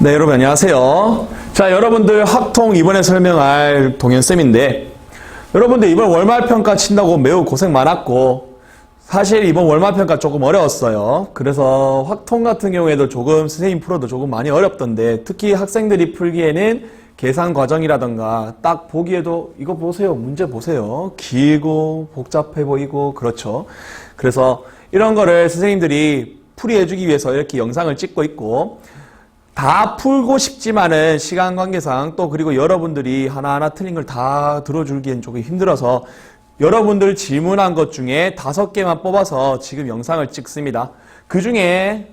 네, 여러분 안녕하세요. 자, 여러분들 학통 이번에 설명할 동현쌤인데, 여러분들 이번 월말평가 친다고 매우 고생 많았고, 사실 이번 월말평가 조금 어려웠어요. 그래서 학통 같은 경우에도 조금 선생님 풀어도 조금 많이 어렵던데, 특히 학생들이 풀기에는 계산 과정이라던가 딱 보기에도 이거 보세요, 문제 보세요, 길고 복잡해 보이고 그렇죠. 그래서 이런 거를 선생님들이 풀이해주기 위해서 이렇게 영상을 찍고 있고, 다 풀고 싶지만은 시간 관계상 또 그리고 여러분들이 하나하나 틀린 걸 다 들어주기엔 조금 힘들어서 여러분들 질문한 것 중에 5개만 뽑아서 지금 영상을 찍습니다. 그 중에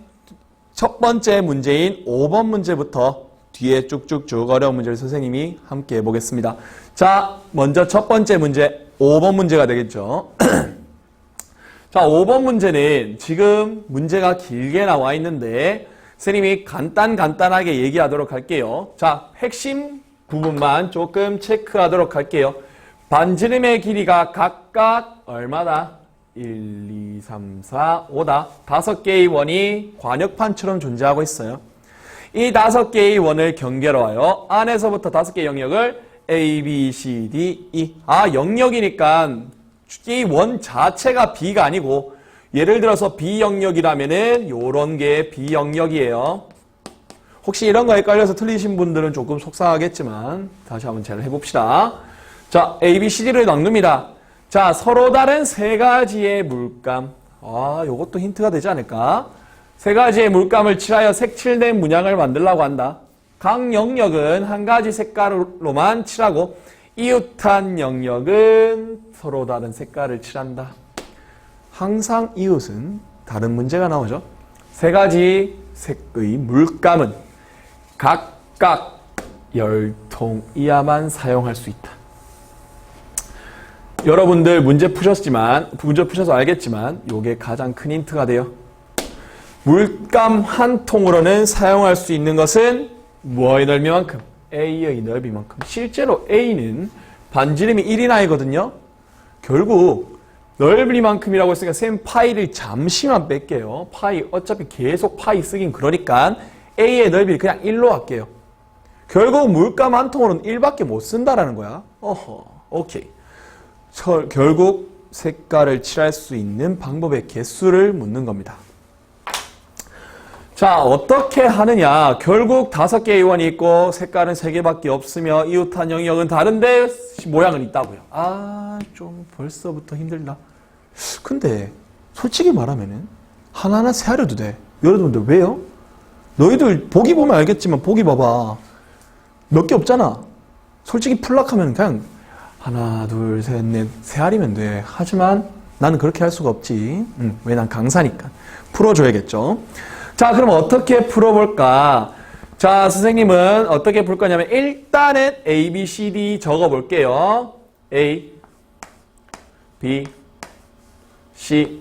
첫 번째 문제인 5번 문제부터 뒤에 쭉쭉쭉 어려운 문제를 선생님이 함께 해보겠습니다. 자, 먼저 첫 번째 문제 5번 문제가 되겠죠. 자, 5번 문제는 지금 문제가 길게 나와 있는데 선생님이 간단하게 얘기하도록 할게요. 자, 핵심 부분만 조금 체크하도록 할게요. 반지름의 길이가 각각 얼마다? 1, 2, 3, 4, 5다. 5개의 원이 관역판처럼 존재하고 있어요. 이 5개의 원을 경계로하여 안에서부터 5개의 영역을 A, B, C, D, E. 영역이니까 이 원 자체가 B가 아니고 예를 들어서 B영역이라면은 요런 게 B영역이에요. 혹시 이런 거에 헷갈려서 틀리신 분들은 조금 속상하겠지만 다시 한번 잘 해봅시다. 자, A, B, C, D를 나눕니다. 자, 서로 다른 세 가지의 물감. 요것도 힌트가 되지 않을까? 세 가지의 물감을 칠하여 색칠된 문양을 만들려고 한다. 각 영역은 한 가지 색깔로만 칠하고 이웃한 영역은 서로 다른 색깔을 칠한다. 항상 이웃은 다른 문제가 나오죠. 세 가지 색의 물감은 각각 10통 이하만 사용할 수 있다. 여러분들 문제 푸셔서 알겠지만 이게 가장 큰 힌트가 돼요. 물감 한 통으로는 사용할 수 있는 것은 뭐의 넓이만큼? A의 넓이만큼. 실제로 A는 반지름이 1이나이거든요. 결국 넓이만큼이라고 했으니까 쌤 파이를 잠시만 뺄게요. 파이 어차피 계속 파이 쓰긴 그러니까 A의 넓이를 그냥 1로 할게요. 결국 물감 한 통으로는 1밖에 못 쓴다라는 거야. 오케이. 결국 색깔을 칠할 수 있는 방법의 개수를 묻는 겁니다. 자, 어떻게 하느냐. 결국 5개의 원이 있고 색깔은 3개밖에 없으며 이웃한 영역은 다른데 모양은 있다고요. 좀 벌써부터 힘들다. 근데 솔직히 말하면은 하나하나 세하려도 돼. 여러분들 왜요? 너희들 보기 보면 알겠지만 보기 봐봐. 몇 개 없잖아. 솔직히 풀락하면 그냥 하나, 둘, 셋, 넷 세하리면 돼. 하지만 나는 그렇게 할 수가 없지. 왜? 난 강사니까. 풀어줘야겠죠. 자, 그럼 어떻게 풀어볼까? 자, 선생님은 어떻게 풀 거냐면 일단은 A, B, C, D 적어볼게요. A, B, C,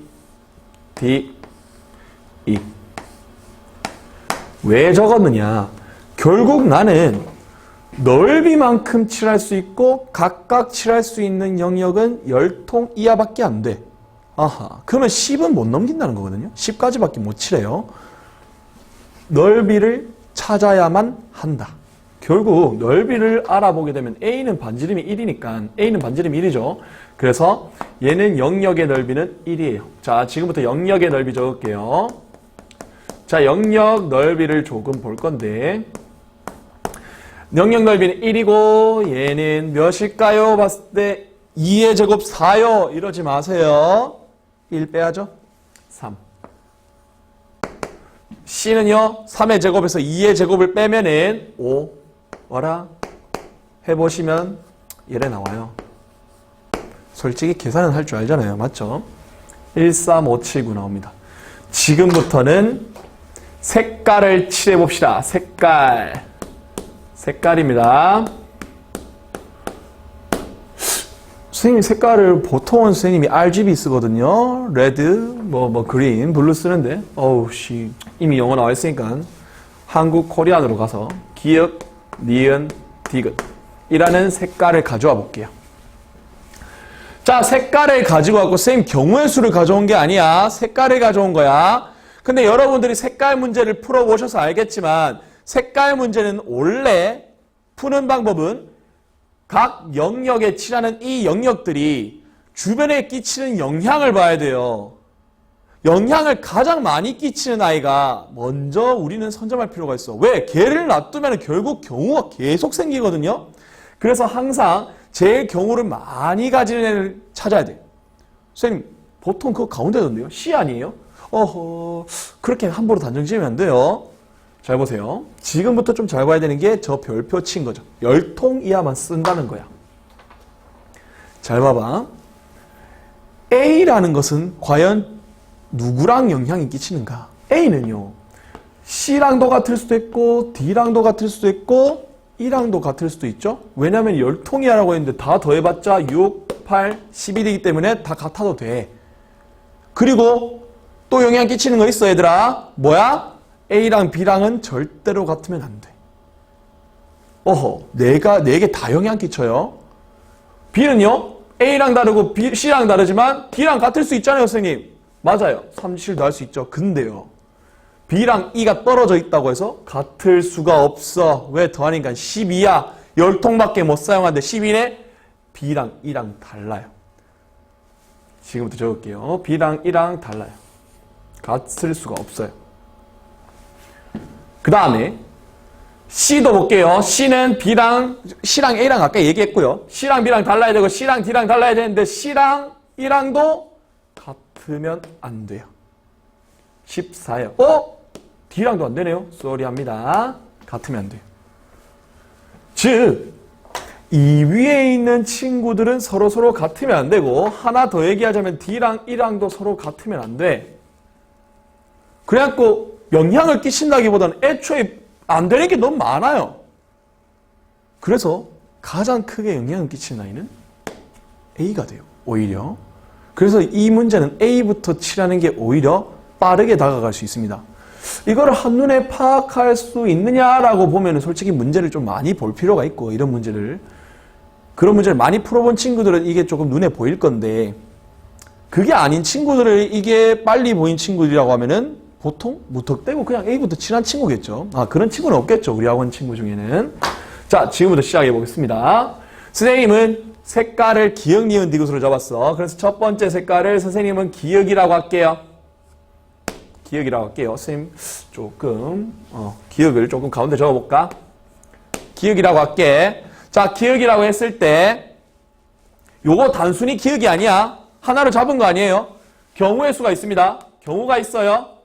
D, E. 왜 적었느냐? 결국 나는 넓이만큼 칠할 수 있고 각각 칠할 수 있는 영역은 10통 이하밖에 안 돼. 그러면 10은 못 넘긴다는 거거든요. 10까지밖에 못 칠해요. 넓이를 찾아야만 한다. 결국 넓이를 알아보게 되면 A는 반지름이 1이니까 A는 반지름이 1이죠. 그래서 얘는 영역의 넓이는 1이에요. 자, 지금부터 영역의 넓이 적을게요. 자, 영역 넓이를 조금 볼 건데 영역 넓이는 1이고 얘는 몇일까요? 봤을 때 2의 제곱 4요. 이러지 마세요. 1 빼야죠. 3. C는요, 3의 제곱에서 2의 제곱을 빼면은 5. 와라. 해보시면 이래 나와요. 솔직히 계산은 할 줄 알잖아요. 맞죠? 1, 3, 5, 7, 9 나옵니다. 지금부터는 색깔을 칠해봅시다. 색깔입니다. 선생님 색깔을 보통은 선생님이 RGB 쓰거든요. 레드, 그린, 블루 쓰는데 이미 영어 나와 있으니까 한국 코리안으로 가서 기역, 니은, 디귿 이라는 색깔을 가져와 볼게요. 자, 색깔을 가지고 왔고 선생님 경우의 수를 가져온 게 아니야. 색깔을 가져온 거야. 근데 여러분들이 색깔 문제를 풀어보셔서 알겠지만 색깔 문제는 원래 푸는 방법은 각 영역에 칠하는 이 영역들이 주변에 끼치는 영향을 봐야 돼요. 영향을 가장 많이 끼치는 아이가 먼저 우리는 선점할 필요가 있어. 왜? 걔를 놔두면 결국 경우가 계속 생기거든요. 그래서 항상 제일 경우를 많이 가지는 애를 찾아야 돼요. 선생님, 보통 그거 가운데던데요? C 아니에요? 그렇게 함부로 단정 지으면 안 돼요. 잘 보세요. 지금부터 좀 잘 봐야 되는 게 저 별표 친 거죠. 열통 이하만 쓴다는 거야. 잘 봐봐. A라는 것은 과연 누구랑 영향이 끼치는가? A는요, C랑도 같을 수도 있고, D랑도 같을 수도 있고, E랑도 같을 수도 있죠? 왜냐면 열통이라고 했는데 다 더해봤자 6, 8, 11이기 때문에 다 같아도 돼. 그리고 또 영향 끼치는 거 있어, 얘들아. 뭐야? A랑 B랑은 절대로 같으면 안 돼. 네 개 다 영향 끼쳐요. B는요, A랑 다르고 C랑 다르지만 D랑 같을 수 있잖아요, 선생님. 맞아요. 37도 할 수 있죠. 근데요, B랑 E가 떨어져 있다고 해서 같을 수가 없어. 왜? 더하니까 12야. 열통밖에 못 사용하는데 12네? B랑 E랑 달라요. 지금부터 적을게요. B랑 E랑 달라요. 같을 수가 없어요. 그 다음에 C도 볼게요. C는 C랑 A랑 아까 얘기했고요. C랑 B랑 달라야 되고 C랑 D랑 달라야 되는데 C랑 E랑도 같으면 안 돼요. 14요. D랑도 안 되네요. 쏘리합니다. 같으면 안 돼요. 즉, 이 위에 있는 친구들은 서로 같으면 안 되고, 하나 더 얘기하자면 D랑 E랑도 서로 같으면 안 돼. 그래갖고 영향을 끼친다기보다는 애초에 안 되는 게 너무 많아요. 그래서 가장 크게 영향을 끼치는 아이는 A가 돼요. 오히려. 그래서 이 문제는 A부터 칠하는 게 오히려 빠르게 다가갈 수 있습니다. 이거를 한눈에 파악할 수 있느냐라고 보면 솔직히 문제를 좀 많이 볼 필요가 있고, 이런 문제를. 그런 문제를 많이 풀어본 친구들은 이게 조금 눈에 보일 건데, 그게 아닌 친구들을 이게 빨리 보인 친구들이라고 하면은 보통 무턱대고 그냥 A부터 칠한 친구겠죠. 그런 친구는 없겠죠. 우리 학원 친구 중에는. 자, 지금부터 시작해 보겠습니다. 선생님은 색깔을 기역, 니은, 디귿으로 잡았어. 그래서 첫 번째 색깔을 선생님은 기역이라고 할게요. 기역이라고 할게요. 선생님 조금 기역을 조금 가운데 적어볼까? 기역이라고 할게. 자, 기역이라고 했을 때 요거 단순히 기역이 아니야. 하나로 잡은 거 아니에요. 경우의 수가 있습니다. 경우가 있어요.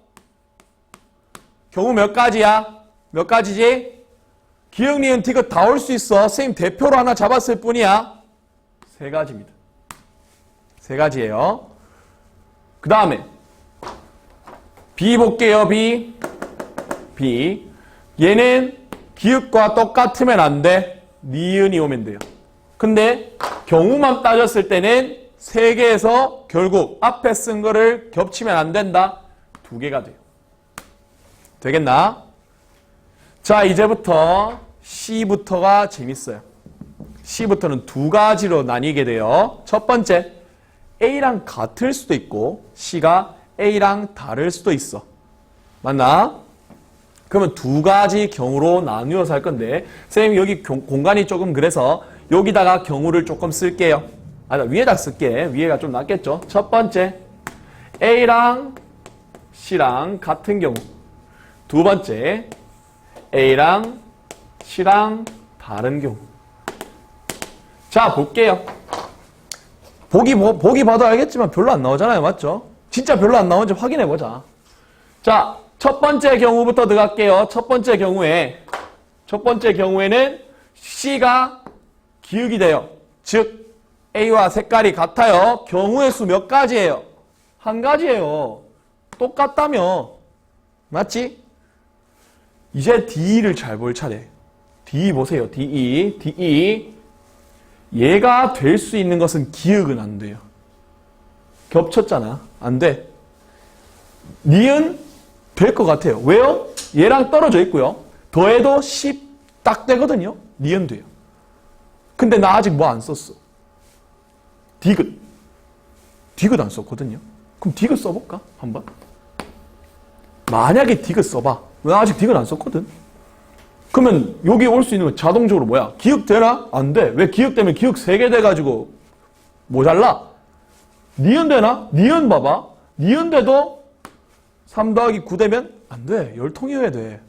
경우 몇 가지야? 몇 가지지? 기역, 니은, 디귿 다 올 수 있어. 선생님 대표로 하나 잡았을 뿐이야. 3가지입니다. 3가지예요. 그 다음에 B 볼게요. B. 얘는 기역과 똑같으면 안 돼. 니은이 오면 돼요. 근데 경우만 따졌을 때는 3개에서 결국 앞에 쓴 거를 겹치면 안 된다. 2개가 돼요. 되겠나? 자, 이제부터 C부터가 재밌어요. C부터는 2가지로 나뉘게 돼요. 첫 번째, A랑 같을 수도 있고 C가 A랑 다를 수도 있어. 맞나? 그러면 2가지 경우로 나누어서 할 건데, 선생님 여기 공간이 조금 그래서 여기다가 경우를 조금 쓸게요. 위에다 쓸게. 위에가 좀 낫겠죠? 첫 번째, A랑 C랑 같은 경우. 두 번째, A랑 C랑 다른 경우. 자, 볼게요. 보기 봐도 알겠지만 별로 안 나오잖아요. 맞죠? 진짜 별로 안 나오는지 확인해보자. 자, 첫 번째 경우부터 들어갈게요. 첫 번째 경우에는 C가 기역이 돼요. 즉, A와 색깔이 같아요. 경우의 수 몇 가지예요? 1가지예요. 똑같다며. 맞지? 이제 D를 잘 볼 차례. D 보세요. DE. 얘가 될 수 있는 것은 기역은 안 돼요. 겹쳤잖아. 안 돼. 니은 될 것 같아요. 왜요? 얘랑 떨어져 있고요. 더해도 10 딱 되거든요. 니은 돼요. 근데 나 아직 뭐 안 썼어. 디귿 안 썼거든요. 그럼 디귿 써볼까? 한번. 만약에 디귿 써봐. 나 아직 디귿 안 썼거든. 그러면 여기 올 수 있는 건 자동적으로 뭐야? 기억되나? 안 돼. 왜 기억되면 기억 3개 돼가지고 모자라? 니은 되나? 니은 봐봐. 니은 돼도 3 더하기 9 되면 안 돼. 열통이어야 돼.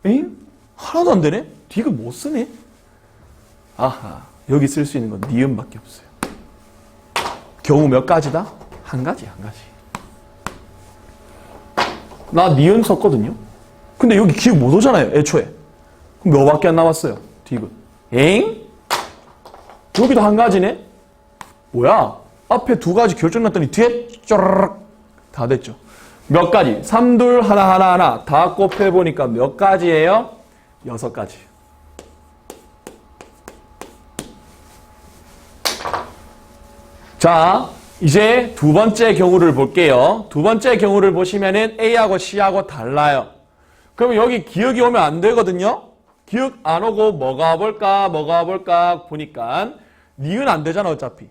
엥? 하나도 안 되네? 디귿 못 쓰네? 아하. 여기 쓸 수 있는 건 니은밖에 없어요. 경우 몇 가지다? 한 가지, 한 가지. 나 니은 썼거든요? 근데 여기 기억 못 오잖아요, 애초에. 그럼 몇밖에 안 남았어요, 디귿. 엥? 여기도 한 가지네? 뭐야? 앞에 2가지 결정났더니 뒤에 쪼르륵 다 됐죠. 몇 가지? 3, 2, 1, 1, 1. 다 곱해보니까 몇 가지예요? 6가지. 자, 이제 두 번째 경우를 볼게요. 두 번째 경우를 보시면은 A하고 C하고 달라요. 그럼 여기 기억이 오면 안 되거든요? 기억 안 오고 뭐가 볼까 보니까 니은 안 되잖아, 어차피.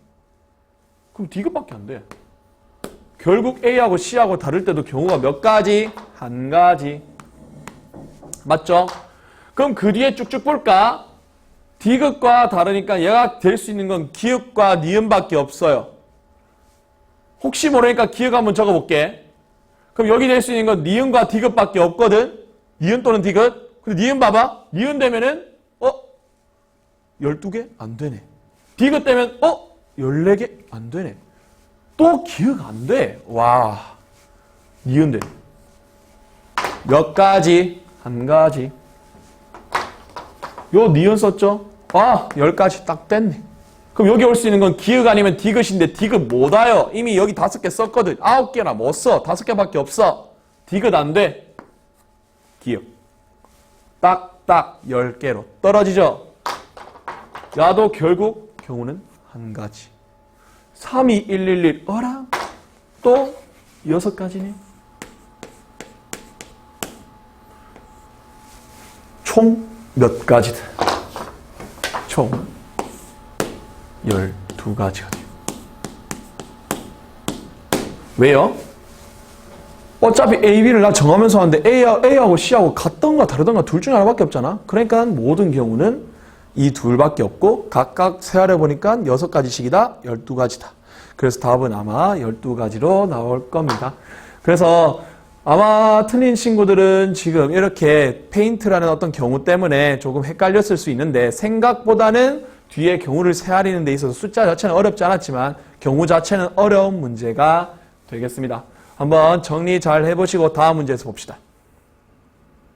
그럼 디귿밖에 안 돼. 결국 A하고 C하고 다를 때도 경우가 몇 가지? 한 가지. 맞죠? 그럼 그 뒤에 쭉쭉 볼까? 디귿과 다르니까 얘가 될 수 있는 건 기억과 니은밖에 없어요. 혹시 모르니까 기억 한번 적어볼게. 그럼 여기 될 수 있는 건 니은과 디귿밖에 없거든? 니은 또는 디귿? 근데 니은 봐봐. 니은 되면은 12개? 안 되네. 디귿 되면 14개? 안 되네. 또 기억 안 돼. 와. 니은 돼. 몇 가지? 한 가지. 요 니은 썼죠? 10가지 딱 됐네. 그럼 여기 올 수 있는 건 기억 아니면 디귿인데 디귿 못 와요. 이미 여기 5개 썼거든. 9개나 못 써. 5개밖에 없어. 디귿 안 돼. 기억. 딱딱 10개로 떨어지죠. 야도 결국 경우는 한 가지. 3, 2, 1, 1, 1 어라? 또 6가지네. 총 몇 가지다? 총 12가지가 돼요. 왜요? 어차피 A, B를 나 정하면서 하는데 A하고 C하고 같던가 다르던가 둘 중에 하나밖에 없잖아. 그러니까 모든 경우는 이 둘밖에 없고 각각 세알해 보니까 6가지씩이다. 12가지다. 그래서 답은 아마 12가지로 나올 겁니다. 그래서 아마 틀린 친구들은 지금 이렇게 페인트라는 어떤 경우 때문에 조금 헷갈렸을 수 있는데 생각보다는 뒤에 경우를 세알이는 데 있어서 숫자 자체는 어렵지 않았지만 경우 자체는 어려운 문제가 되겠습니다. 한번 정리 잘 해보시고 다음 문제에서 봅시다.